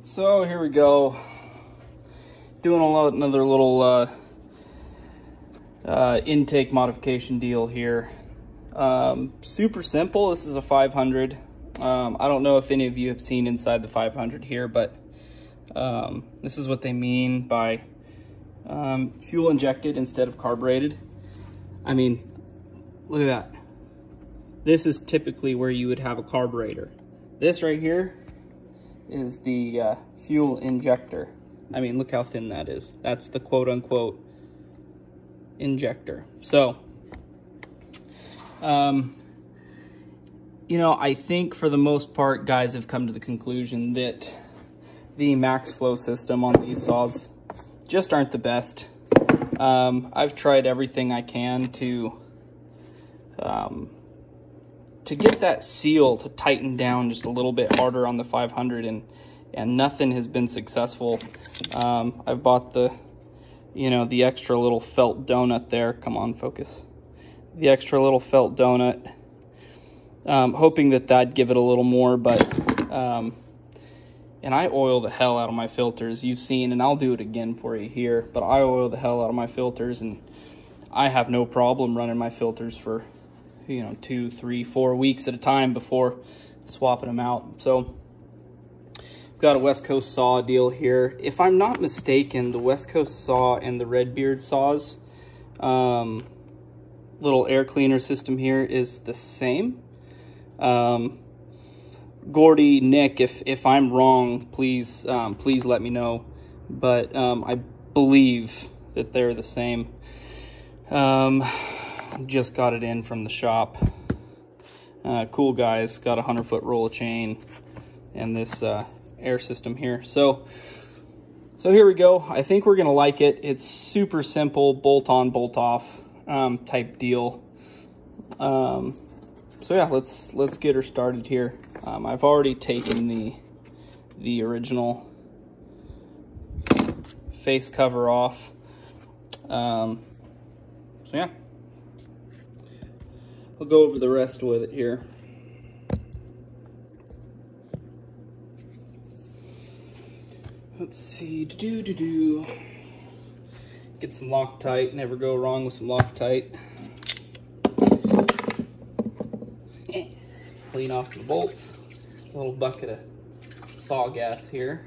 So here we go, doing another little intake modification deal here. Super simple. This is a 500. I don't know if any of you have seen inside the 500 here, but this is what they mean by fuel injected instead of carbureted. I mean, look at that. This is typically where you would have a carburetor. This right here is the fuel injector. I mean, look how thin that is. That's the quote-unquote injector. So, you know, I think for the most part, guys have come to the conclusion that the MaxxFlow system on these saws just aren't the best. I've tried everything I can to get that seal to tighten down just a little bit harder on the 500, and nothing has been successful. I've bought the, you know, the extra little felt donut there. Come on, focus. The extra little felt donut. Hoping that that'd give it a little more, but, and I oil the hell out of my filters, you've seen, and I'll do it again for you here, but I oil the hell out of my filters, and I have no problem running my filters for, you know, 2, 3, 4 weeks at a time before swapping them out. So I've got a West Coast saw deal here. If I'm not mistaken, the West Coast saw and the Redbeard saws, little air cleaner system here is the same. Gordy, Nick, if I'm wrong, please please let me know, but I believe that they're the same. Just got it in from the shop. Cool guys, got a 100-foot roll of chain and this air system here. So here we go. I think we're gonna like it. It's super simple, bolt on, bolt off type deal. So yeah, let's get her started here. I've already taken the original face cover off. So yeah, I'll go over the rest with it here. Let's see, get some Loctite. Never go wrong with some Loctite. Clean off the bolts. A little bucket of saw gas here.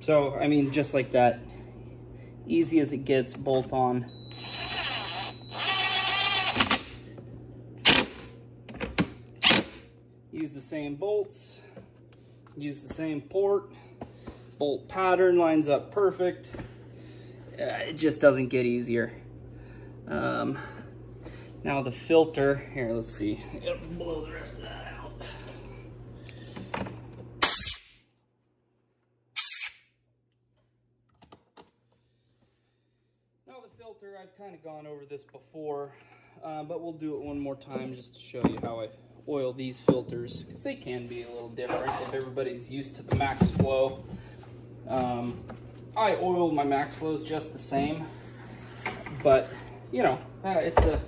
So, I mean, just like that, easy as it gets, bolt on. Use the same bolts, use the same port, bolt pattern lines up perfect. It just doesn't get easier. Now the filter, here, let's see. It'll blow the rest of that out. Filter, I've kind of gone over this before, but we'll do it one more time just to show you how I oil these filters, because they can be a little different if everybody's used to the MaxxFlow. I oil my MaxxFlows just the same, but you know, it's a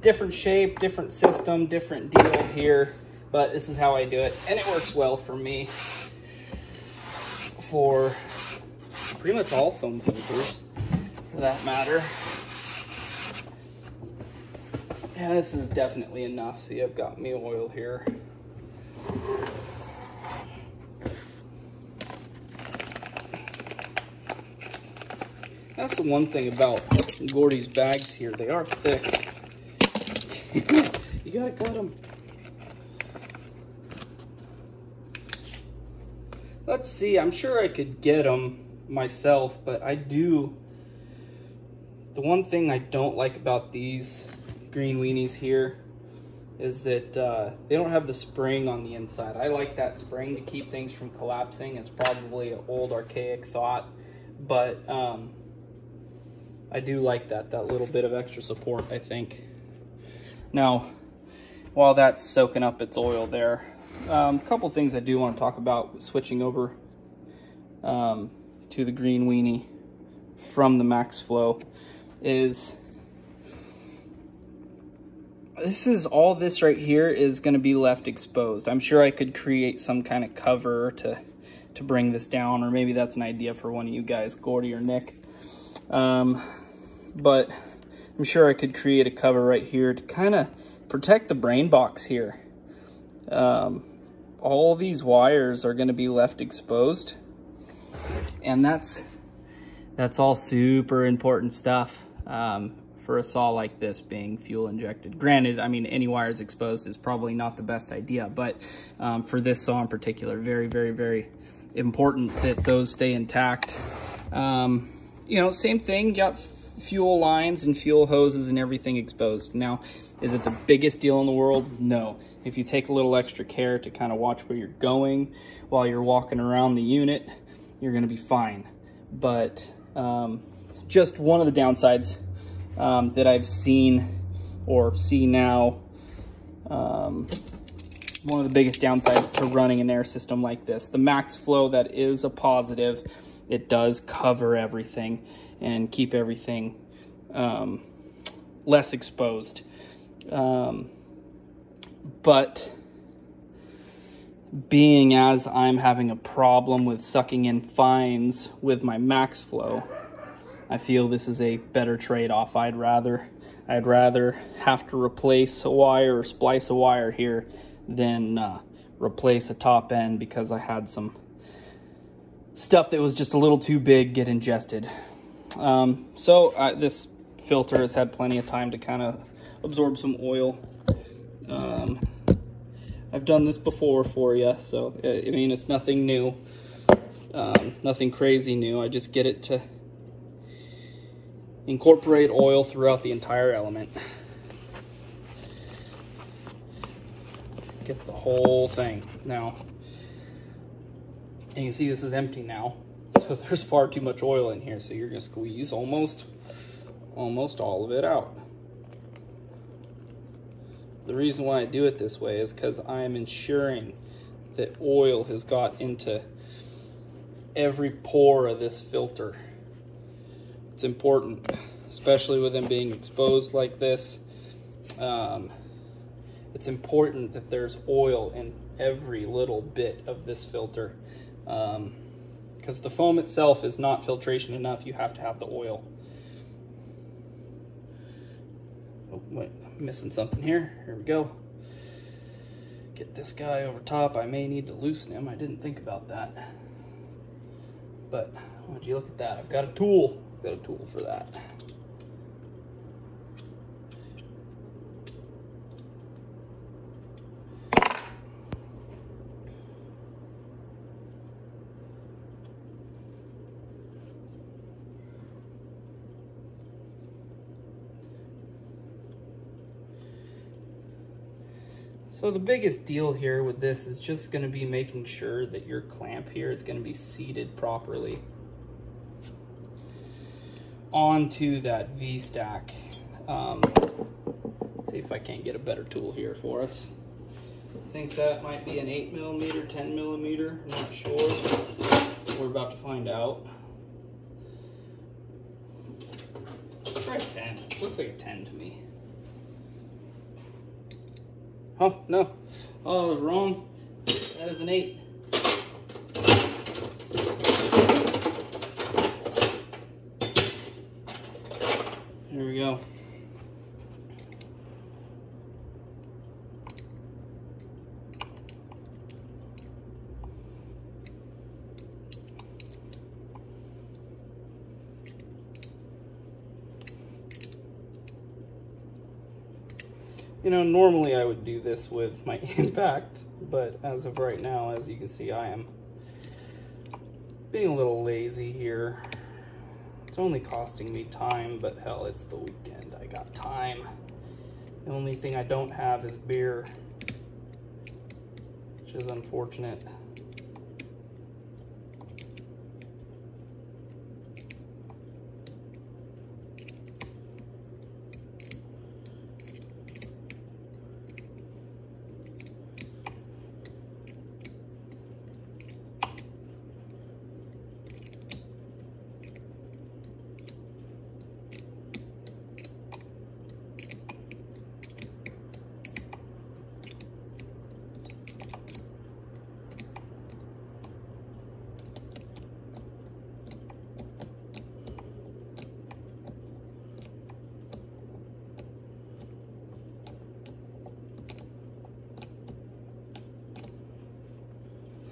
different shape, different system, different deal here, but this is how I do it, and it works well for me for pretty much all foam filters, for that matter. Yeah, this is definitely enough. See, I've got me oil here. That's the one thing about Gordy's bags here. They are thick. You gotta cut them. Let's see, I'm sure I could get them myself, but the one thing I don't like about these green weenies here is that they don't have the spring on the inside. I like that spring to keep things from collapsing. It's probably an old archaic thought, but I do like that little bit of extra support, I think. Now, while that's soaking up its oil there, a couple things I do want to talk about switching over to the green weenie from the MaxFlow is all this right here is going to be left exposed. I'm sure I could create some kind of cover to bring this down, or maybe that's an idea for one of you guys, Gordy or Nick. But I'm sure I could create a cover right here to kind of protect the brain box here. All these wires are going to be left exposed, and that's all super important stuff for a saw like this being fuel injected. Granted, I mean, any wires exposed is probably not the best idea, but for this saw in particular, very, very, very important that those stay intact. You know, same thing, you got fuel lines and fuel hoses and everything exposed. Now, is it the biggest deal in the world? No. If you take a little extra care to kind of watch where you're going while you're walking around the unit, you're going to be fine. But just one of the downsides that I've seen or see now, one of the biggest downsides to running an air system like this. The MaxFlow, that is a positive. It does cover everything and keep everything less exposed. But being as I'm having a problem with sucking in fines with my MaxFlow, I feel this is a better trade-off. I'd rather have to replace a wire or splice a wire here than replace a top end because I had some stuff that was just a little too big get ingested. This filter has had plenty of time to kind of absorb some oil. I've done this before for you, so I mean, it's nothing new, nothing crazy new. I just get it to incorporate oil throughout the entire element. Get the whole thing. Now, and you see this is empty now, so there's far too much oil in here, so you're gonna squeeze almost all of it out. The reason why I do it this way is because I'm ensuring that oil has got into every pore of this filter. It's important, especially with them being exposed like this. It's important that there's oil in every little bit of this filter, because the foam itself is not filtration enough. You have to have the oil. Oh, wait, I'm missing something here. Here we go. Get this guy over top. I may need to loosen him. I didn't think about that. But would you look at that? I've got a tool. I've got a tool for that. So the biggest deal here with this is just going to be making sure that your clamp here is going to be seated properly onto that V-stack. See if I can't get a better tool here for us. I think that might be an 8mm, 10mm, I'm not sure. We're about to find out. Let's try 10. Looks like a 10 to me. Oh, no. Oh, I was wrong. That is an 8. There we go. You know, normally I would do this with my Impact, but as of right now, as you can see, I am being a little lazy here. It's only costing me time, but hell, it's the weekend. I got time. The only thing I don't have is beer, which is unfortunate.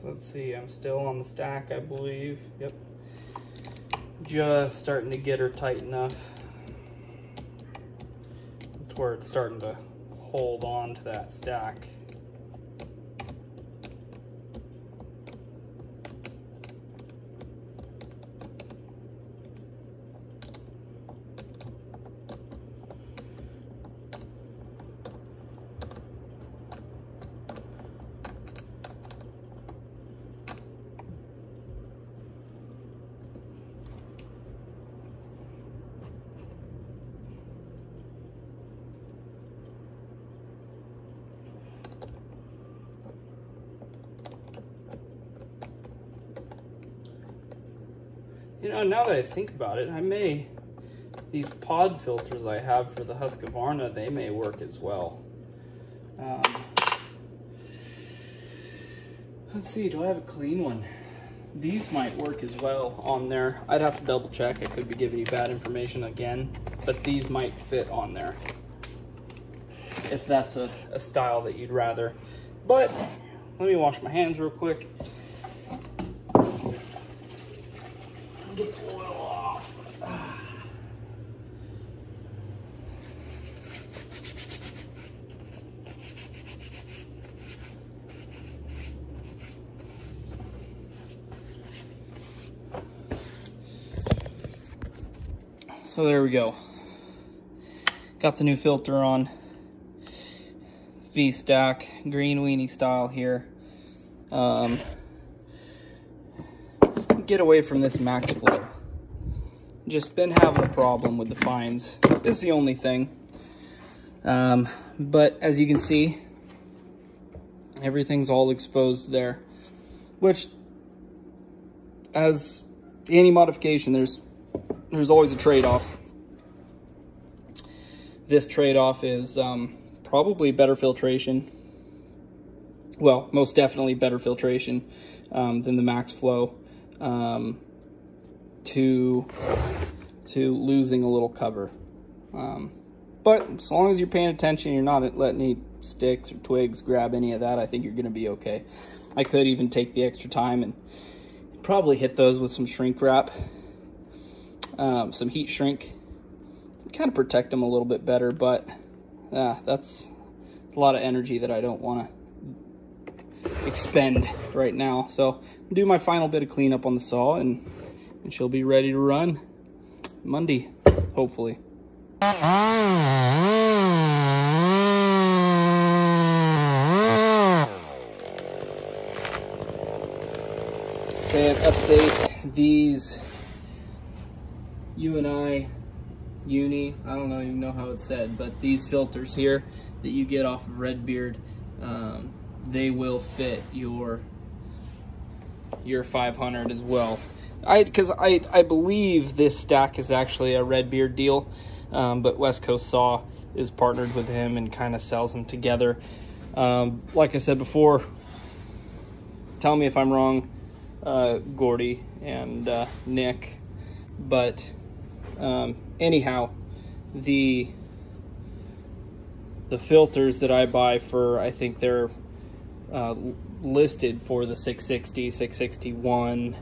Let's see, I'm still on the stack, I believe. Yep. Just starting to get her tight enough to where it's starting to hold on to that stack. You know, now that I think about it, these pod filters I have for the Husqvarna, they may work as well. Let's see, do I have a clean one? These might work as well on there. I'd have to double check. I could be giving you bad information again, but these might fit on there if that's a style that you'd rather. But let me wash my hands real quick. Get the oil off. So there we go. Got the new filter on. V-Stack, green weenie style here. Get away from this max flow. Just been having a problem with the fines. This is the only thing. But as you can see, everything's all exposed there, which, as any modification, there's always a trade-off. This trade-off is probably better filtration. Well, most definitely better filtration than the max flow. To losing a little cover. But as long as you're paying attention, you're not letting any sticks or twigs grab any of that, I think you're going to be okay. I could even take the extra time and probably hit those with some shrink wrap, some heat shrink, kind of protect them a little bit better, but that's a lot of energy that I don't want to expend right now. So I'll do my final bit of cleanup on the saw and she'll be ready to run Monday, hopefully. Say an update, these UNI Uni, I don't even know how it's said, but these filters here that you get off of Redbeard, they will fit your 500 as well. Because I believe this stack is actually a Redbeard deal, but West Coast Saw is partnered with him and kind of sells them together. Like I said before, tell me if I'm wrong, Gordy and Nick, but anyhow, the filters that I buy for, I think they're listed for the 660, 661,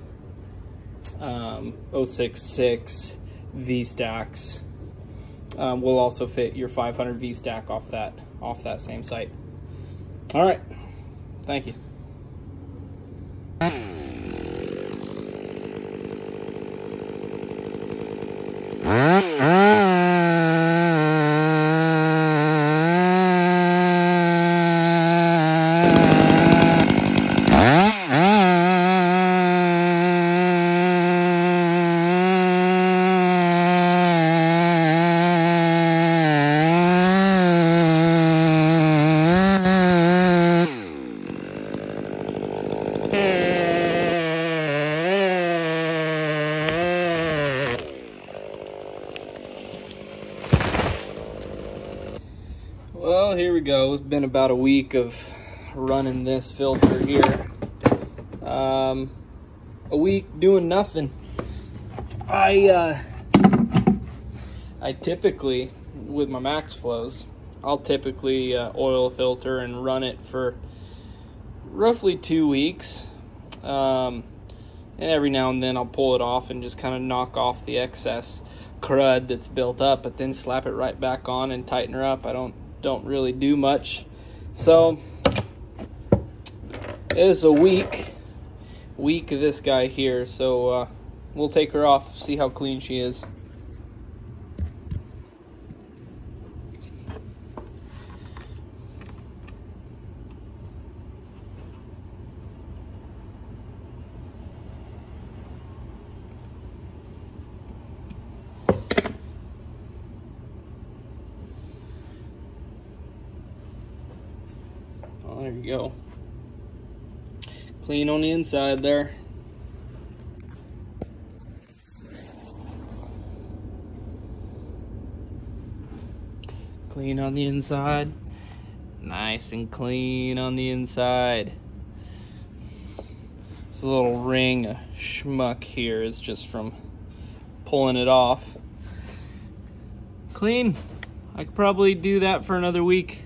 066 V-Stacks will also fit your 500 V-Stack off that same site. All right, thank you. Well, here we go. It's been about a week of running this filter here. A week doing nothing. I typically, with my max flows, I'll typically oil a filter and run it for roughly 2 weeks. And every now and then I'll pull it off and just kind of knock off the excess crud that's built up, but then slap it right back on and tighten her up. I don't really do much. So it is a week of this guy here. So we'll take her off, see how clean she is. Oh, there you go. Clean on the inside there. Clean on the inside. Nice and clean on the inside. This little ring of schmuck here is just from pulling it off. Clean. I could probably do that for another week.